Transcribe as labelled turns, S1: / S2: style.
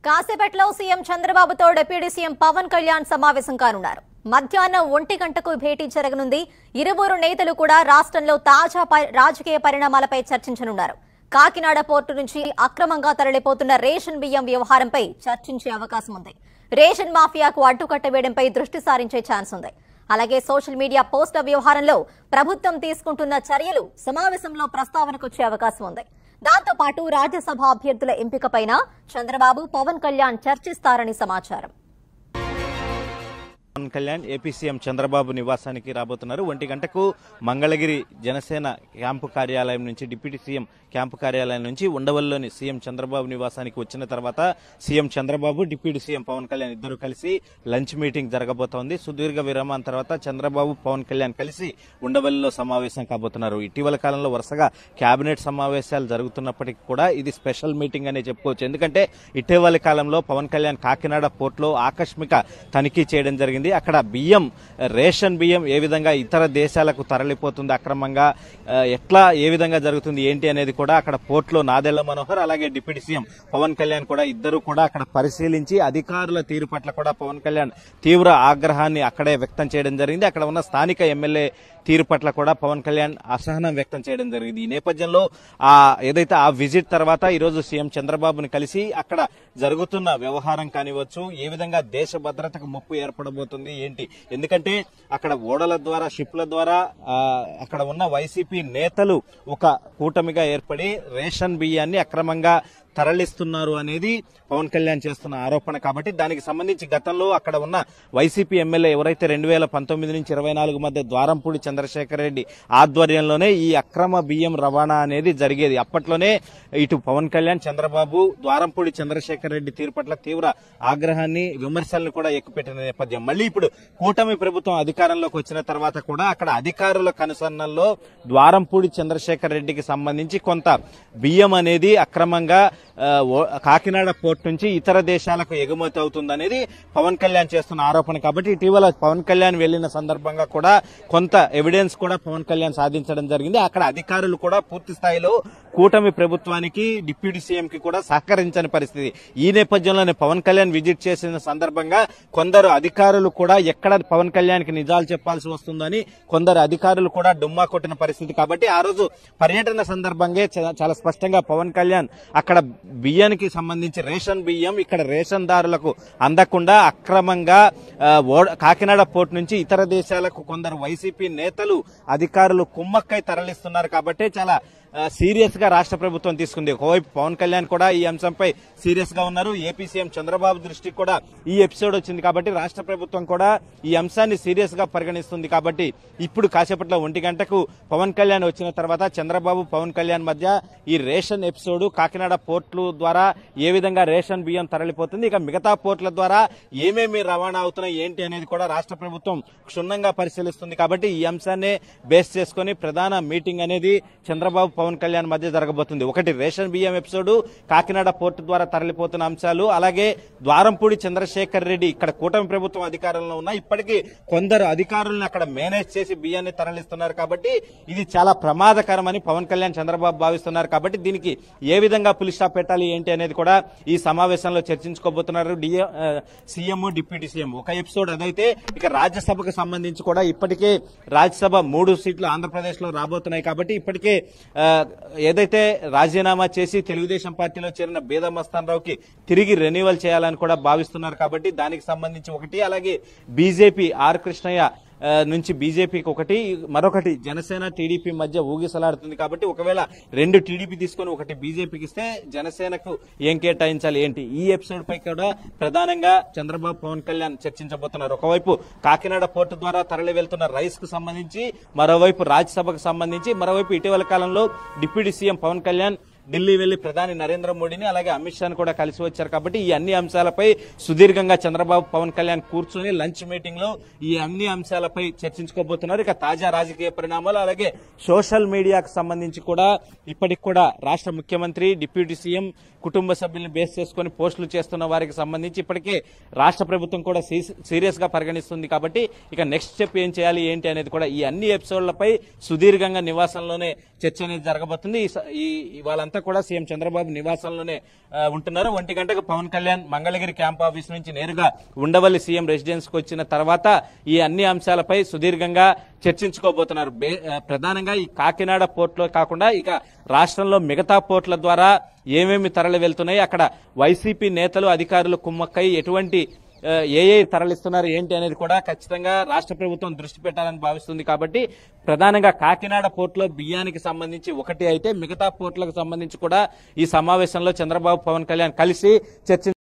S1: కాసేపట్లో సీఎం చంద్రబాబుతో deputy CM Pawan Kalyan సమావేశం కానున్నారు. మధ్యాహ్నం 1 గంటకు భేటీ జరగనుంది. ఇరువురు నేతలు కూడా రాష్ట్రంలో తాజా రాజకీయ పరిణామాలపై చర్చించనున్నారు. కాకినాడ పోర్టు నుంచి అక్రమంగా తరలిపోతున్న రేషన్ బియ్యం వ్యవహారంపై చర్చించే అవకాశం ఉంది. రేషన్ మాఫియాకు అడ్డుకట్టవేయడంపై దృష్టి సారించే ఛాన్స్ ఉంది. అలాగే సోషల్ మీడియా పోస్టుల వ్యవహారంలో ప్రభుత్వం తీసుకుంటున్న చర్యలు సమావేశంలో ప్రస్తావనకొచ్చే అవకాశం ఉంది. దాంతో పాటు రాజ్యసభ అభ్యర్థుల ఎంపికపైన చంద్రబాబు పవన్ కళ్యాణ్ చర్చిస్తారని సమాచారం.
S2: పవన్ కళ్యాణ్ ఏపీ సీఎం చంద్రబాబు నివాసానికి రాబోతున్నారు. 1 గంటకు మంగళగిరి జనసేన క్యాంపు కార్యాలయం నుంచి డిప్యూటీ సీఎం క్యాంపు కార్యాలయం నుంచి ఉండవల్లిలోని సీఎం చంద్రబాబు నివాసానికి వచ్చిన తర్వాత CM Chandrababu deputy CM Pawan Kalyan ఇద్దరు కలిసి లంచ్ మీటింగ్ జరగబోతోంది. సుదీర్ఘ విరామం తర్వాత చంద్రబాబు పవన్ కళ్యాణ్ కలిసి ఉండవల్లిలో సమావేశం కాబోతున్నారు. ఇటీవల కాలంలో వరుసగా కేబినెట్ సమావేశాలు జరుగుతున్నప్పటికీ కూడా ఇది స్పెషల్ మీటింగ్ అనే చెప్పుకోవచ్చు. ఎందుకంటే ఇటీవల కాలంలో పవన్ కళ్యాణ్ కాకినాడ పోర్టులో ఆకస్మిక తనిఖీ చేయడం జరిగింది. అక్కడ బియ్యం, రేషన్ బియ్యం ఏ విధంగా ఇతర దేశాలకు తరలిపోతుంది అక్రమంగా, ఎట్లా ఏ విధంగా జరుగుతుంది ఏంటి అనేది కూడా అక్కడ పోర్టులో నాదెళ్ల మనోహర్ అలాగే డిప్యూటీ సీఎం పవన్ కళ్యాణ్ కూడా ఇద్దరు కూడా అక్కడ పరిశీలించి అధికారుల తీరు పట్ల కూడా పవన్ కళ్యాణ్ తీవ్ర ఆగ్రహాన్ని అక్కడే వ్యక్తం చేయడం జరిగింది. అక్కడ ఉన్న స్థానిక ఎమ్మెల్యే తీరు పట్ల కూడా పవన్ కళ్యాణ్ అసహనం వ్యక్తం చేయడం జరిగింది. ఈ నేపథ్యంలో ఏదైతే ఆ విజిట్ తర్వాత ఈరోజు సీఎం చంద్రబాబుని కలిసి అక్కడ జరుగుతున్న వ్యవహారం కానివచ్చు, ఏ విధంగా దేశ భద్రతకు ముప్పు ఏర్పడబోతుంది ఏంటి, ఎందుకంటే అక్కడ ఓడల ద్వారా షిప్ల ద్వారా అక్కడ ఉన్న వైసీపీ నేతలు ఒక కూటమిగా ఏర్పడి రేషన్ బియ్యాన్ని అక్రమంగా తరలిస్తున్నారు అనేది పవన్ కళ్యాణ్ చేస్తున్న ఆరోపణ. కాబట్టి దానికి సంబంధించి గతంలో అక్కడ ఉన్న వైసీపీ ఎమ్మెల్యే ఎవరైతే 2019 నుంచి 24 మధ్య ద్వారంపూడి చంద్రశేఖర్ రెడ్డి ఆధ్వర్యంలోనే ఈ అక్రమ బియ్యం రవాణా అనేది జరిగేది. అప్పట్లోనే ఇటు పవన్ కళ్యాణ్, చంద్రబాబు ద్వారంపూడి చంద్రశేఖర్ రెడ్డి తీరు పట్ల తీవ్ర ఆగ్రహాన్ని, విమర్శలను కూడా ఎక్కుపెట్టిన నేపథ్యం. మళ్ళీ ఇప్పుడు కూటమి ప్రభుత్వం అధికారంలోకి వచ్చిన తర్వాత కూడా అక్కడ అధికారుల కనుసన్నల్లో ద్వారంపూడి చంద్రశేఖర్ రెడ్డికి సంబంధించి కొంత బియ్యం అనేది అక్రమంగా కాకినాడ పోర్టు నుంచి ఇతర దేశాలకు ఎగుమతి అవుతుందనేది పవన్ కళ్యాణ్ చేస్తున్న ఆరోపణ. కాబట్టి ఇటీవల పవన్ కళ్యాణ్ వెళ్లిన సందర్భంగా కూడా కొంత ఎవిడెన్స్ కూడా పవన్ కళ్యాణ్ సాధించడం జరిగింది. అక్కడ అధికారులు కూడా పూర్తి స్థాయిలో కూటమి ప్రభుత్వానికి, డిప్యూటీ సీఎం కి కూడా సహకరించని పరిస్థితి. ఈ నేపథ్యంలోనే పవన్ కళ్యాణ్ విజిట్ చేసిన సందర్భంగా కొందరు అధికారులు కూడా ఎక్కడ పవన్ కళ్యాణ్ కి నిజాలు చెప్పాల్సి వస్తుందని కొందరు అధికారులు కూడా డుమ్మా కొట్టిన పరిస్థితి. కాబట్టి ఆ రోజు పర్యటన సందర్భంగా చాలా స్పష్టంగా పవన్ కళ్యాణ్ అక్కడ బియ్యానికి సంబంధించి రేషన్ బియ్యం ఇక్కడ రేషన్ దారులకు అందకుండా అక్రమంగా కాకినాడ పోర్టు నుంచి ఇతర దేశాలకు కొందరు వైసీపీ నేతలు, అధికారులు కుమ్మక్కై తరలిస్తున్నారు. కాబట్టి చాలా సీరియస్ గా రాష్ట్ర ప్రభుత్వం తీసుకుంది. ఒకవైపు పవన్ కళ్యాణ్ కూడా ఈ అంశంపై సీరియస్ గా ఉన్నారు. ఏపీ సీఎం చంద్రబాబు దృష్టికి కూడా ఈ ఎపిసోడ్ వచ్చింది. కాబట్టి రాష్ట్ర ప్రభుత్వం కూడా ఈ అంశాన్ని సీరియస్ గా పరిగణిస్తుంది. కాబట్టి ఇప్పుడు కాసేపట్లో 1 గంటకు పవన్ కళ్యాణ్ వచ్చిన తర్వాత చంద్రబాబు, పవన్ కళ్యాణ్ మధ్య ఈ రేషన్ ఎపిసోడ్, కాకినాడ పోర్టుల ద్వారా ఏ విధంగా రేషన్ బియ్యం తరలిపోతుంది, ఇక మిగతా పోర్టుల ద్వారా ఏమేమి రవాణా అవుతున్నాయి ఏంటి అనేది కూడా రాష్ట్ర ప్రభుత్వం క్షుణ్ణంగా పరిశీలిస్తుంది. కాబట్టి ఈ అంశాన్ని బేస్ చేసుకుని ప్రధాన మీటింగ్ అనేది చంద్రబాబు, పవన్ కళ్యాణ్ మధ్య జరగబోతుంది. ఒకటి రేషన్ బియ్యం ఎపిసోడ్, కాకినాడ పోర్టు ద్వారా తరలిపోతున్న అంశాలు, అలాగే ద్వారంపూడి చంద్రశేఖర్ రెడ్డి ఇక్కడ కూటమి ప్రభుత్వం అధికారంలో ఉన్న ఇప్పటికీ కొందరు అధికారులను అక్కడ మేనేజ్ చేసి బియ్యాన్ని తరలిస్తున్నారు. కాబట్టి ఇది చాలా ప్రమాదకరమని పవన్ కళ్యాణ్, చంద్రబాబు భావిస్తున్నారు. కాబట్టి దీనికి ఏ విధంగా పులి స్టాప్ పెట్టాలి ఏంటి అనేది కూడా ఈ సమావేశంలో చర్చించుకోబోతున్నారు సీఎం, డిప్యూటీ సీఎం. ఒక ఎపిసోడ్ అదైతే ఇక రాజ్యసభకు సంబంధించి కూడా ఇప్పటికే రాజ్యసభ 3 సీట్లు ఆంధ్రప్రదేశ్ లో రాబోతున్నాయి. కాబట్టి ఇప్పటికే ఏదైతే రాజీనామా చేసి తెలుగుదేశం పార్టీలో చేరిన బేద మస్తాన్ రావుకి తిరిగి రెన్యువల్ చేయాలని కూడా భావిస్తున్నారు. కాబట్టి దానికి సంబంధించి ఒకటి, అలాగే బీజేపీ ఆర్ కృష్ణయ్య నుంచి బీజేపీకి ఒకటి, మరొకటి జనసేన, టీడీపీ మధ్య ఊగిసలాడుతుంది. కాబట్టి ఒకవేళ 2 టీడీపీ తీసుకుని ఒకటి బీజేపీకి ఇస్తే జనసేనకు ఏం కేటాయించాలి ఏంటి, ఈ ఎపిసోడ్ పై కూడా ప్రధానంగా చంద్రబాబు, పవన్ కళ్యాణ్ చర్చించబోతున్నారు. ఒకవైపు కాకినాడ పోర్టు ద్వారా తరలి వెళ్తున్న రైస్ కు సంబంధించి, మరోవైపు రాజ్యసభకు సంబంధించి, మరోవైపు ఇటీవల కాలంలో డిప్యూటీ సీఎం పవన్ కళ్యాణ్ ఢిల్లీ వెళ్లి ప్రధాని నరేంద్ర మోడీని అలాగే అమిత్ షాను కూడా కలిసి వచ్చారు. కాబట్టి ఈ అన్ని అంశాలపై సుదీర్ఘంగా చంద్రబాబు, పవన్ కళ్యాణ్ కూర్చొని లంచ్ మీటింగ్ లో ఈ అన్ని అంశాలపై చర్చించుకోబోతున్నారు. ఇక తాజా రాజకీయ పరిణామాలు, అలాగే సోషల్ మీడియాకు సంబంధించి కూడా ఇప్పటికి కూడా రాష్ట్ర ముఖ్యమంత్రి, డిప్యూటీ సీఎం కుటుంబ సభ్యులను బేస్ చేసుకుని పోస్టులు చేస్తున్న వారికి సంబంధించి ఇప్పటికే రాష్ట్ర ప్రభుత్వం కూడా సీరియస్ గా పరిగణిస్తుంది. కాబట్టి ఇక నెక్స్ట్ స్టెప్ ఏం చేయాలి ఏంటి అనేది కూడా ఈ అన్ని ఎపిసోడ్లపై సుదీర్ఘంగా నివాసంలోనే చర్చ అనేది జరగబోతుంది. వాళ్ళంతా కూడా సీఎం చంద్రబాబు నివాసంలోనే ఉంటున్నారు. 1 గంటకు పవన్ కళ్యాణ్ మంగళగిరి క్యాంప్ ఆఫీస్ నుంచి నేరుగా ఉండవల్లి సీఎం రెసిడెన్స్ కు వచ్చిన తర్వాత ఈ అన్ని అంశాలపై సుదీర్ఘంగా చర్చించుకోబోతున్నారు. ప్రధానంగా ఈ కాకినాడ పోర్టులో కాకుండా ఇక రాష్ట్రంలో మిగతా పోర్టుల ద్వారా ఏమేమి తరలి వెళ్తున్నాయి, అక్కడ వైసీపీ నేతలు అధికారులు కుమ్మక్కై ఎటువంటి ఏ తరలిస్తున్నారు ఏంటి అనేది కూడా ఖచ్చితంగా రాష్ట్ర ప్రభుత్వం దృష్టి పెట్టాలని భావిస్తుంది. కాబట్టి ప్రధానంగా కాకినాడ పోర్టులో బియ్యానికి సంబంధించి ఒకటి అయితే మిగతా పోర్టులకు సంబంధించి కూడా ఈ సమావేశంలో చంద్రబాబు పవన్ కళ్యాణ్ కలిసి చర్చించారు.